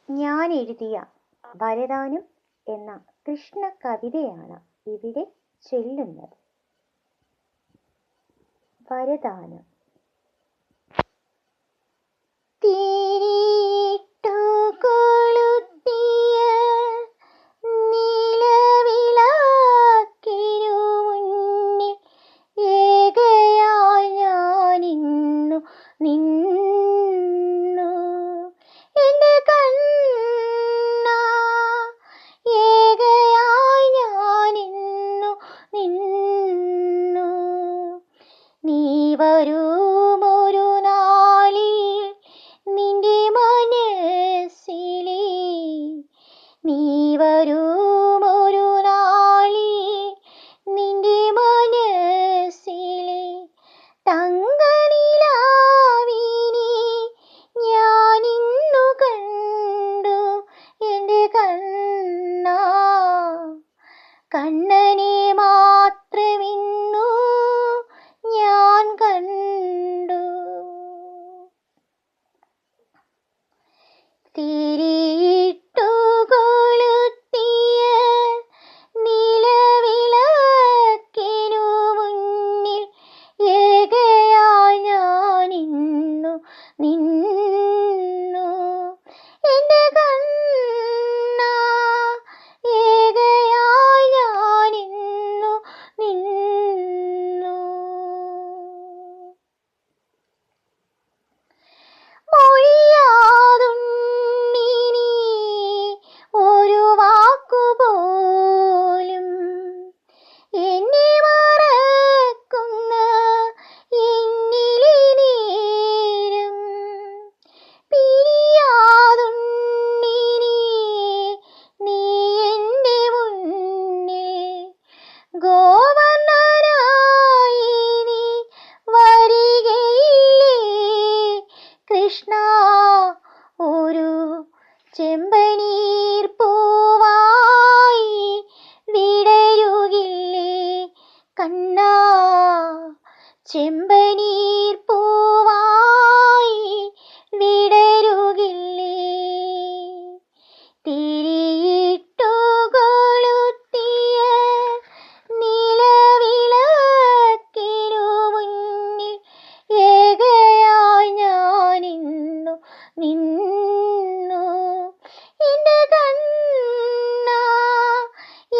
ഞാൻ എഴുതിയ വരദാനം എന്ന കൃഷ്ണ കവിതയാണ് ഇവിടെ ചൊല്ലുന്നത്. വരദാനം. വരുമൊരു നാളിൽ നിന്റെ മനസ്സിലെ നീ വരുമൊരു നാളിൽ നിന്റെ മനസ്സിലെ തങ്കനിലാവിനെ ഞാനിന്നു കണ്ടു എൻ്റെ കണ്ണാ. കണ്ണനെ മാത്രമിന്നു ഞാൻ കണ്ടു. തിരിയിട്ടു കൊളുത്തിയ നിലവിളക്കിനു മുന്നിൽ ഏകയായി ഞാനിന്നു നിന്നു എൻ്റെ കണ്ണാ. ഏകയായി ഞാനിന്നു നിന്നു. മൊഴിയാതുണ്ണീ ഒരു വാക്കുപോലും എന്നെ മറക്കുന്ന എന്നിലെ നേരം. പിരിയാതുണ്ണീ നീ എൻ്റെ മുന്നിൽ ഗോവർദ്ധനായി നീ വരികയില്ലേ കൃഷ്ണ. ഒരു ചെമ്പനീർ പൂവായി വിടരുകില്ലേ കണ്ണാ. ചെമ്പനീർ പൂവായി വിടരുകില്ലേ. തിരിയിട്ടു കൊളുത്തിയ നിലവിളക്കിനു മുന്നിൽ ഏകയായി ഞാനിന്നു നിന്നു എൻ്റെ കണ്ണാ.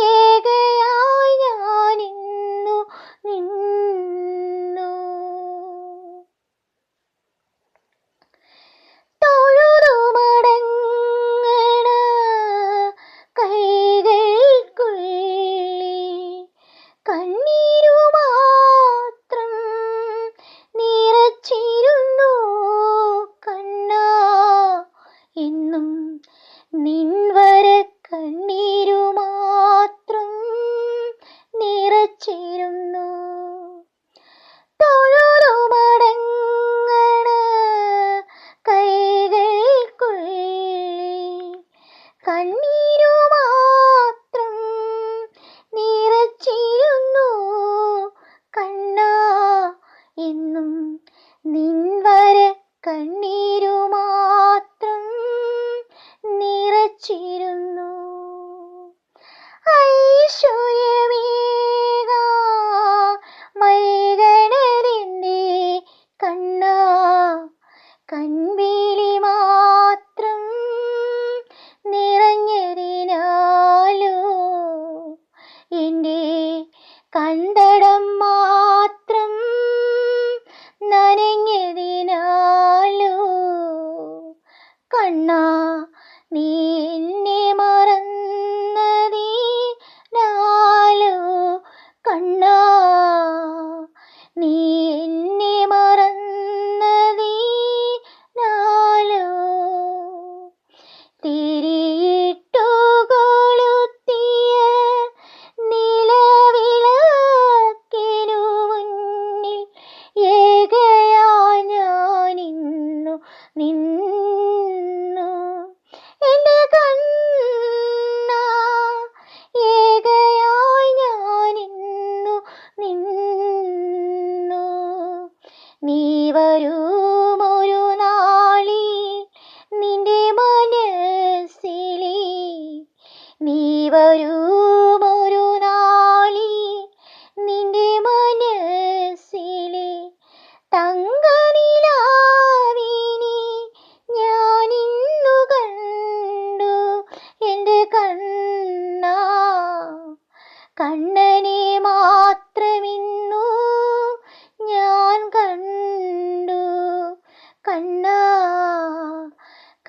ഏകയായി ഞാനിന്നു നിന്നു. തൊഴുതു മടങ്ങണ കൈകൾക്കുള്ളിൽ കണ്ണീരു മാത്രം നിറച്ചിരുന്നു കണ്ണാ. എന്നും നിൻവര കണ്ണീരു മാത്രം നിറച്ചിരുന്നു. തൊഴുതു മടങ്ങണ കൈകൾക്കുള്ളിൽ കണ്ണീരു മാത്രം നിറച്ചിരുന്നു കണ്ണാ. എന്നും നിൻവര കണ്ണീരു മാത്രം നിറച്ചിരുന്നു. ഐശ്വര്യമേകണതെന്തേ കണ്ണാ. കൺവേലി മാത്രം നിറഞ്ഞതിനാലോ എൻ്റെ കണ്ടടം മാത്രം നനഞ്ഞതിനാലോ കണ്ണാ. നീ എന്നെ മറന്നതിനാലോ കണ്ണാ. നീ എന്നെ മറന്നതിനാലോ. തിരിയിട്ടു കൊളുത്തിയ നിലവിളക്കിനു മുന്നിൽ ഏകയായി ഞാനിന്നു നിന്നു എൻ്റെ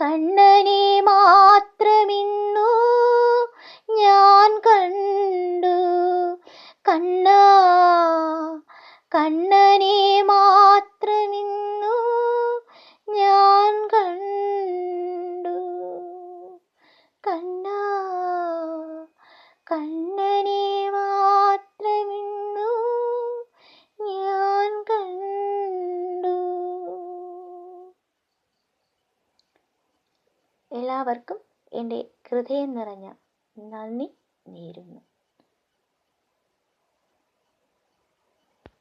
കണ്ണനെ മാത്രമിന്നു ഞാൻ കണ്ടു. കണ്ണാ, കണ്ണനെ മാത്രമിന്നു ഞാൻ കണ്ടു. കണ്ണാ, കണ്ണനെ മാത്രമിന്നു ഞാൻ കണ്ടു. എല്ലാവർക്കും എൻ്റെ ഹൃദയം നിറഞ്ഞ നന്ദി നേരുന്നു.